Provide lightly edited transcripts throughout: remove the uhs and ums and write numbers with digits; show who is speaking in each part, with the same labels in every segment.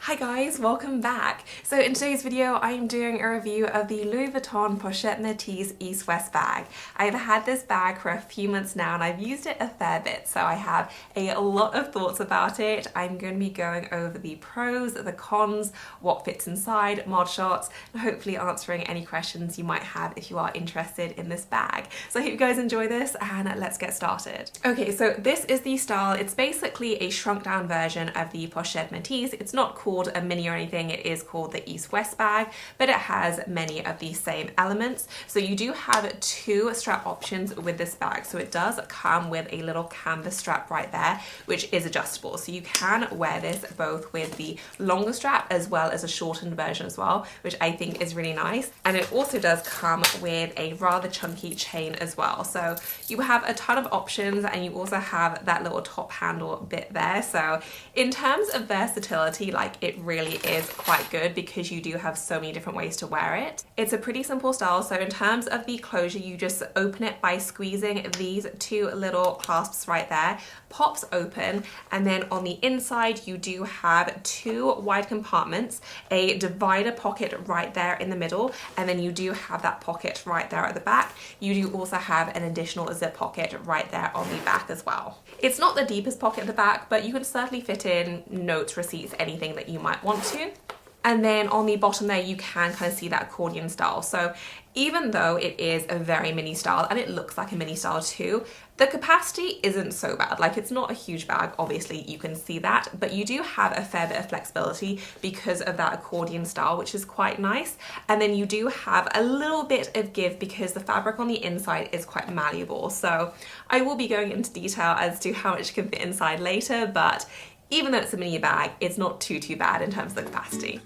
Speaker 1: Hi guys, welcome back. So in today's video, I am doing a review of the Louis Vuitton Pochette Metis East-West bag. I've had this bag for a few months now and I've used it a fair bit, so I have a lot of thoughts about it. I'm going to be going over the pros, the cons, what fits inside, mod shots, and hopefully answering any questions you might have if you are interested in this bag. So I hope you guys enjoy this and let's get started. Okay, so this is the style. It's basically a shrunk down version of the Pochette Metis. It's not called a mini or anything, it is called the East-West bag, but it has many of the same elements. So you do have two strap options with this bag. So it does come with a little canvas strap right there, which is adjustable. So you can wear this both with the longer strap as well as a shortened version as well, which I think is really nice. And it also does come with a rather chunky chain as well. So you have a ton of options and you also have that little top handle bit there. So in terms of versatility, like, it really is quite good because you do have so many different ways to wear it. It's a pretty simple style. So in terms of the closure, you just open it by squeezing these two little clasps right there, pops open, and then on the inside you do have two wide compartments, a divider pocket right there in the middle, and then you do have that pocket right there at the back. You do also have an additional zip pocket right there on the back as well. It's not the deepest pocket at the back, but you can certainly fit in notes, receipts, anything that you might want to. And then on the bottom there, you can kind of see that accordion style. So even though it is a very mini style and it looks like a mini style too, the capacity isn't so bad. Like, it's not a huge bag, obviously you can see that, but you do have a fair bit of flexibility because of that accordion style, which is quite nice. And then you do have a little bit of give because the fabric on the inside is quite malleable. So I will be going into detail as to how much can fit inside later, but even though it's a mini bag, it's not too bad in terms of the capacity.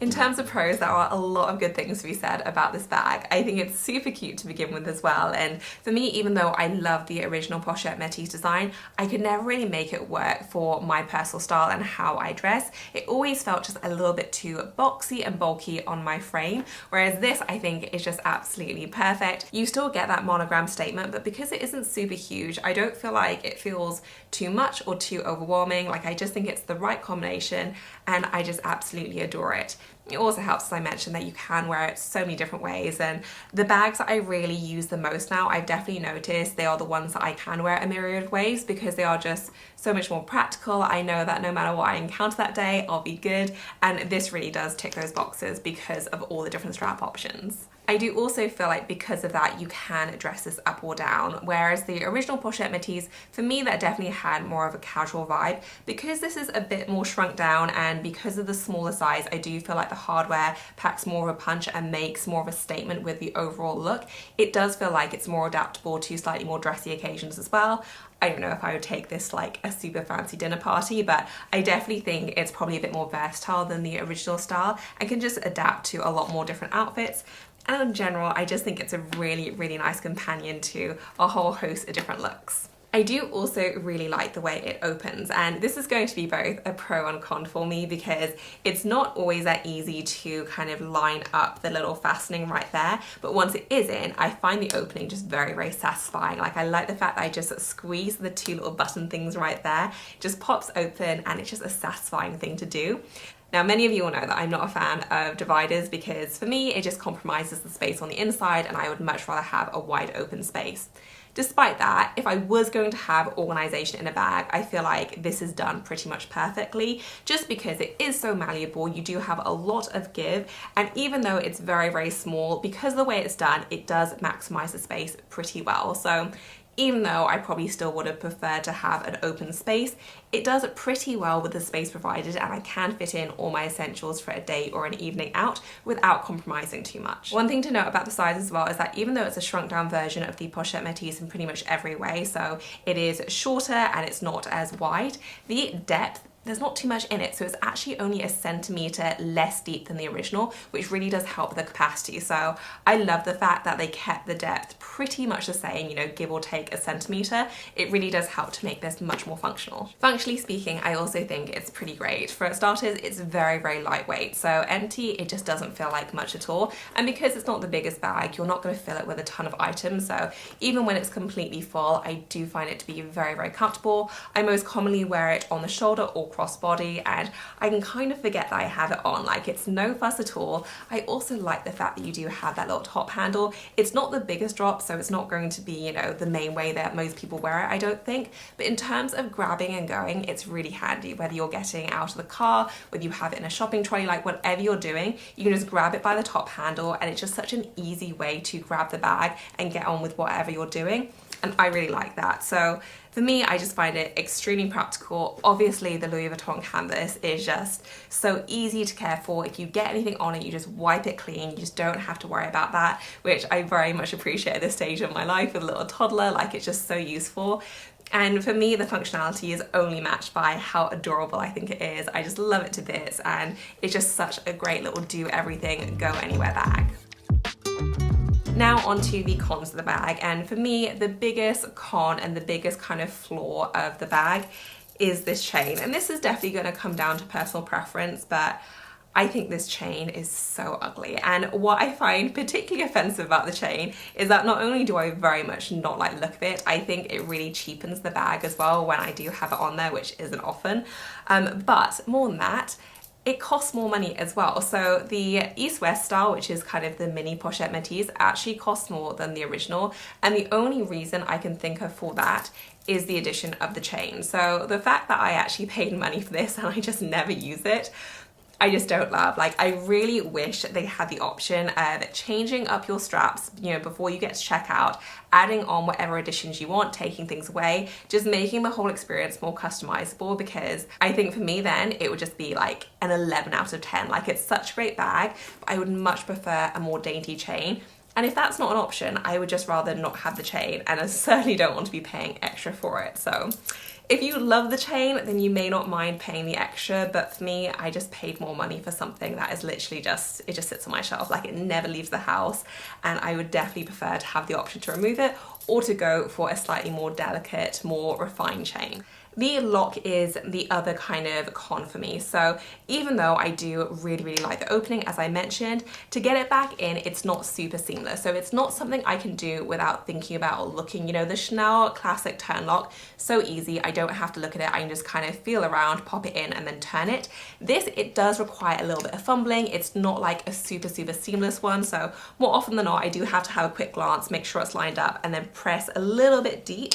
Speaker 1: In terms of pros, there are a lot of good things to be said about this bag. I think it's super cute to begin with as well, and for me, even though I love the original Pochette Metis design, I could never really make it work for my personal style and how I dress. It always felt just a little bit too boxy and bulky on my frame, whereas this I think is just absolutely perfect. You still get that monogram statement, but because it isn't super huge, I don't feel like it feels too much or too overwhelming. Like, I just think it's the right combination and I just absolutely adore it. It also helps, as I mentioned, that you can wear it so many different ways, and the bags that I really use the most now, I've definitely noticed they are the ones that I can wear a myriad of ways because they are just so much more practical. I know that no matter what I encounter that day, I'll be good, and this really does tick those boxes because of all the different strap options. I do also feel like because of that, you can dress this up or down, whereas the original Pochette Metis, for me, that definitely had more of a casual vibe. Because this is a bit more shrunk down and because of the smaller size, I do feel like the hardware packs more of a punch and makes more of a statement with the overall look. It does feel like it's more adaptable to slightly more dressy occasions as well. I don't know if I would take this like a super fancy dinner party, but I definitely think it's probably a bit more versatile than the original style and can just adapt to a lot more different outfits. And in general, I just think it's a really nice companion to a whole host of different looks. I do also really like the way it opens, and this is going to be both a pro and con for me because it's not always that easy to kind of line up the little fastening right there, but once it is in, I find the opening just very satisfying. Like, I like the fact that I just squeeze the two little button things right there, it just pops open and it's just a satisfying thing to do. Now, many of you will know that I'm not a fan of dividers because for me, it just compromises the space on the inside and I would much rather have a wide open space. Despite that, if I was going to have organization in a bag, I feel like this is done pretty much perfectly just because it is so malleable. You do have a lot of give, and even though it's very small, because of the way it's done, it does maximize the space pretty well. So even though I probably still would have preferred to have an open space, it does pretty well with the space provided and I can fit in all my essentials for a day or an evening out without compromising too much. One thing to note about the size as well is that even though it's a shrunk down version of the Pochette Metis in pretty much every way, so it is shorter and it's not as wide, the depth, there's not too much in it, so it's actually only a centimetre less deep than the original, which really does help the capacity. So I love the fact that they kept the depth pretty much the same, you know, give or take a centimetre. It really does help to make this much more functional. Functionally speaking, I also think it's pretty great. For starters, it's very lightweight, so empty, it just doesn't feel like much at all. And because it's not the biggest bag, you're not going to fill it with a ton of items, so even when it's completely full, I do find it to be very comfortable. I most commonly wear it on the shoulder or crossbody, and I can kind of forget that I have it on. Like, it's no fuss at all. I also like the fact that you do have that little top handle. It's not the biggest drop, so it's not going to be, you know, the main way that most people wear it, I don't think. But in terms of grabbing and going, it's really handy, whether you're getting out of the car, whether you have it in a shopping trolley, like whatever you're doing, you can just grab it by the top handle, and it's just such an easy way to grab the bag and get on with whatever you're doing. And I really like that. So for me, I just find it extremely practical. Obviously, the Louis Vuitton canvas is just so easy to care for. If you get anything on it, you just wipe it clean. You just don't have to worry about that, which I very much appreciate at this stage of my life with a little toddler. Like, it's just so useful. And for me, the functionality is only matched by how adorable I think it is. I just love it to bits, and it's just such a great little do everything, go anywhere bag. Now onto the cons of the bag, and for me, the biggest con and the biggest kind of flaw of the bag is this chain. And this is definitely going to come down to personal preference, but I think this chain is so ugly. And what I find particularly offensive about the chain is that not only do I very much not like the look of it, I think it really cheapens the bag as well when I do have it on there, which isn't often. But more than that, it costs more money as well. So the East-West style, which is kind of the mini Pochette Metis, actually costs more than the original. And the only reason I can think of for that is the addition of the chain. So the fact that I actually paid money for this and I just never use it, I just don't love. Like, I really wish they had the option of changing up your straps, you know, before you get to checkout, adding on whatever additions you want, taking things away, just making the whole experience more customizable, because I think for me then it would just be like an 11 out of 10. Like, it's such a great bag, but I would much prefer a more dainty chain. And if that's not an option, I would just rather not have the chain, and I certainly don't want to be paying extra for it. So if you love the chain, then you may not mind paying the extra, but for me, I just paid more money for something that is literally just, it just sits on my shelf, like it never leaves the house, and I would definitely prefer to have the option to remove it or to go for a slightly more delicate, more refined chain. The lock is the other kind of con for me. So even though I do really like the opening, as I mentioned, to get it back in, it's not super seamless. So it's not something I can do without thinking about or looking. You know, the Chanel classic turn lock, so easy. I don't have to look at it. I can just kind of feel around, pop it in, and then turn it. This, it does require a little bit of fumbling. It's not like a super seamless one. So more often than not, I do have to have a quick glance, make sure it's lined up, and then press a little bit deep,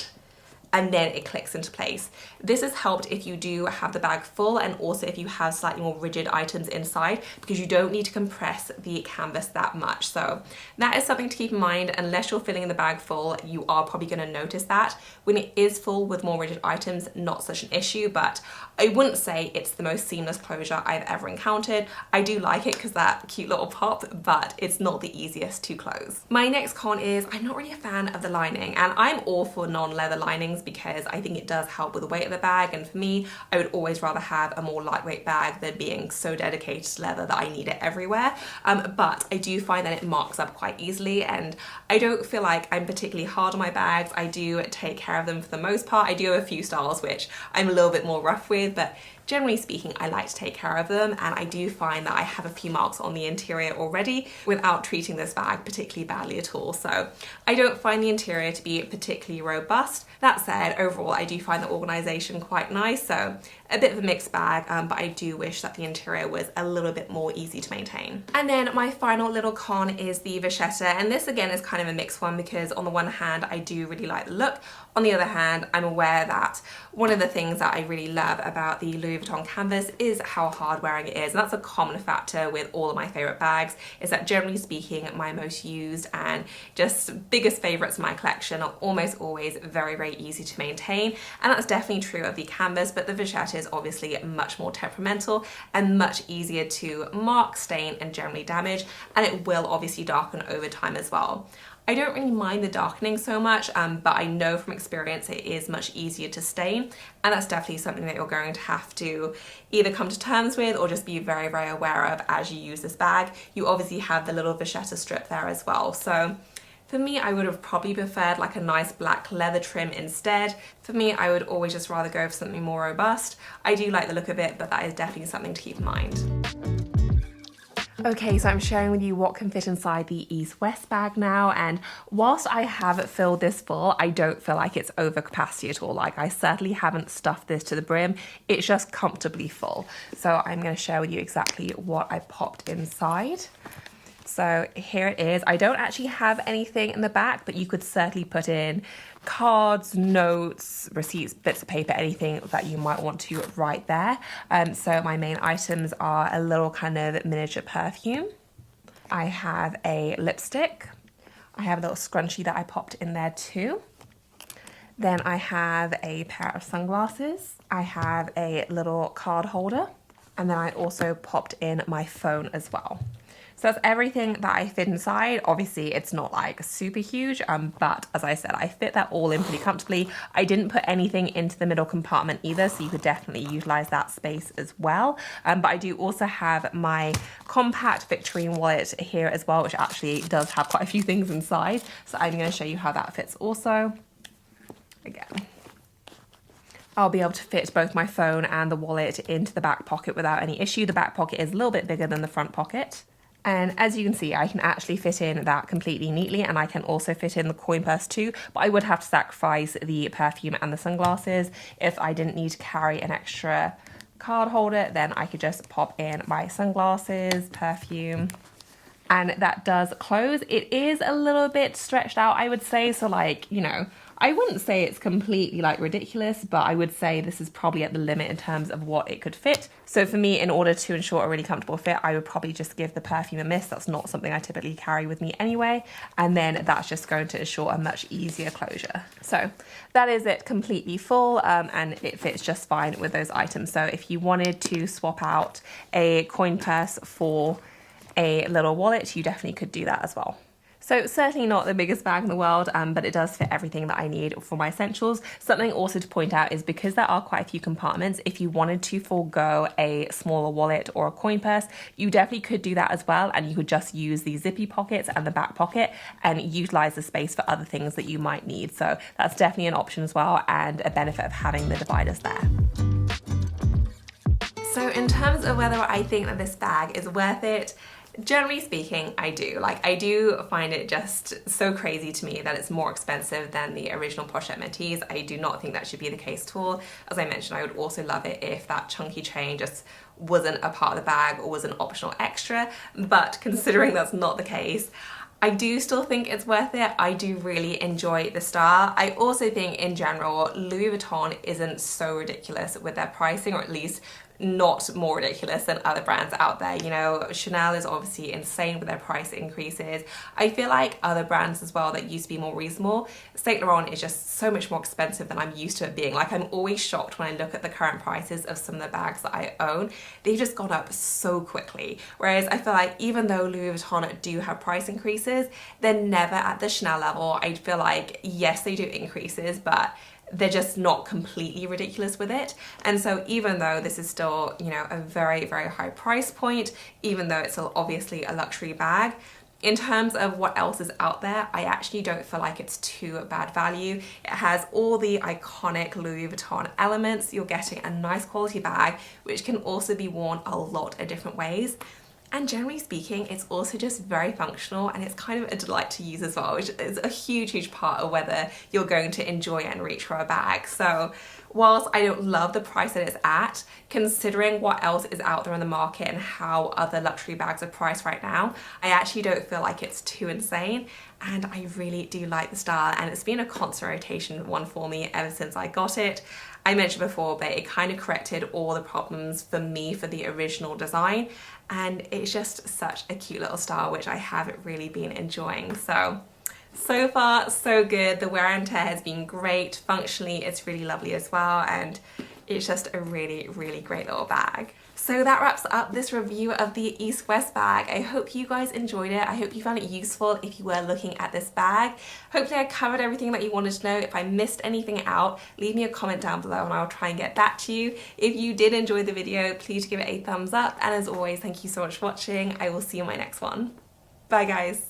Speaker 1: and then it clicks into place. This has helped if you do have the bag full, and also if you have slightly more rigid items inside, because you don't need to compress the canvas that much. So that is something to keep in mind. Unless you're filling the bag full, you are probably going to notice that. When it is full with more rigid items, not such an issue, but I wouldn't say it's the most seamless closure I've ever encountered. I do like it because that cute little pop, but it's not the easiest to close. My next con is I'm not really a fan of the lining, and I'm all for non-leather linings because I think it does help with the weight of the bag, and for me, I would always rather have a more lightweight bag than being so dedicated to leather that I need it everywhere. But I do find that it marks up quite easily, and I don't feel like I'm particularly hard on my bags. I do take care of them for the most part. I do have a few styles which I'm a little bit more rough with, but generally speaking, I like to take care of them, and I do find that I have a few marks on the interior already without treating this bag particularly badly at all. So I don't find the interior to be particularly robust. That said, overall, I do find the organization quite nice, so a bit of a mixed bag, but I do wish that the interior was a little bit more easy to maintain. And then my final little con is the vachetta, and this again is kind of a mixed one, because on the one hand, I do really like the look. On the other hand, I'm aware that one of the things that I really love about the Louis Vuitton canvas is how hard wearing it is, and that's a common factor with all of my favorite bags, is that generally speaking, my most used and just biggest favorites in my collection are almost always very easy to maintain, and that's definitely true of the canvas, but the vachetta is obviously much more temperamental and much easier to mark, stain, and generally damage, and it will obviously darken over time as well. I don't really mind the darkening so much, but I know from experience it is much easier to stain, and that's definitely something that you're going to have to either come to terms with or just be very aware of as you use this bag. You obviously have the little vachetta strip there as well. So for me, I would have probably preferred like a nice black leather trim instead. For me, I would always just rather go for something more robust. I do like the look of it, but that is definitely something to keep in mind. Okay, so I'm sharing with you what can fit inside the East-West bag now, and whilst I have filled this full, I don't feel like it's over capacity at all. Like, I certainly haven't stuffed this to the brim, it's just comfortably full. So I'm going to share with you exactly what I popped inside. So here it is. I don't actually have anything in the back, but you could certainly put in cards, notes, receipts, bits of paper, anything that you might want to write there. So my main items are a little kind of miniature perfume. I have a lipstick. I have a little scrunchie that I popped in there too. Then I have a pair of sunglasses. I have a little card holder. And then I also popped in my phone as well. So that's everything that I fit inside. Obviously, it's not like super huge, but as I said, I fit that all in pretty comfortably. I didn't put anything into the middle compartment either, so you could definitely utilize that space as well. But I do also have my compact Victorine wallet here as well, which actually does have quite a few things inside. So I'm going to show you how that fits also. Again, I'll be able to fit both my phone and the wallet into the back pocket without any issue. The back pocket is a little bit bigger than the front pocket. And as you can see, I can actually fit in that completely neatly, and I can also fit in the coin purse too, but I would have to sacrifice the perfume and the sunglasses. If I didn't need to carry an extra card holder, then I could just pop in my sunglasses, perfume, and that does close. It is a little bit stretched out, I would say, so like, you know, I wouldn't say it's completely like ridiculous, but I would say this is probably at the limit in terms of what it could fit. So for me, in order to ensure a really comfortable fit, I would probably just give the perfume a miss. That's not something I typically carry with me anyway. And then that's just going to ensure a much easier closure. So that is it completely full, and it fits just fine with those items. So if you wanted to swap out a coin purse for a little wallet, you definitely could do that as well. So certainly not the biggest bag in the world, but it does fit everything that I need for my essentials. Something also to point out is because there are quite a few compartments, if you wanted to forego a smaller wallet or a coin purse, you definitely could do that as well, and you could just use the zippy pockets and the back pocket and utilize the space for other things that you might need. So that's definitely an option as well, and a benefit of having the dividers there. So in terms of whether I think that this bag is worth it, generally speaking, I do. Like, I do find it just so crazy to me that it's more expensive than the original Pochette Metis. I do not think that should be the case at all. As I mentioned, I would also love it if that chunky chain just wasn't a part of the bag or was an optional extra, but considering that's not the case, I do still think it's worth it. I do really enjoy the style. I also think in general, Louis Vuitton isn't so ridiculous with their pricing, or at least not more ridiculous than other brands out there. You know, Chanel is obviously insane with their price increases. I feel like other brands as well that used to be more reasonable, Saint Laurent is just so much more expensive than I'm used to it being. Like, I'm always shocked when I look at the current prices of some of the bags that I own. They've just gone up so quickly. Whereas I feel like even though Louis Vuitton do have price increases, they're never at the Chanel level. I feel like, yes, they do increases, but they're just not completely ridiculous with it. And so even though this is still, you know, a very, very high price point, even though it's still obviously a luxury bag, in terms of what else is out there, I actually don't feel like it's too bad value. It has all the iconic Louis Vuitton elements. You're getting a nice quality bag, which can also be worn a lot of different ways. And generally speaking, it's also just very functional, and it's kind of a delight to use as well, which is a huge, huge part of whether you're going to enjoy and reach for a bag. So whilst I don't love the price that it's at, considering what else is out there in the market and how other luxury bags are priced right now, I actually don't feel like it's too insane. And I really do like the style, and it's been a constant rotation one for me ever since I got it. I mentioned before, but it kind of corrected all the problems for me for the original design, and it's just such a cute little style, which I have really been enjoying. So far so good. The wear and tear has been great. Functionally, it's really lovely as well, and it's just a really, really great little bag. So that wraps up this review of the East-West bag. I hope you guys enjoyed it. I hope you found it useful if you were looking at this bag. Hopefully I covered everything that you wanted to know. If I missed anything out, leave me a comment down below and I'll try and get back to you. If you did enjoy the video, please give it a thumbs up. And as always, thank you so much for watching. I will see you in my next one. Bye guys.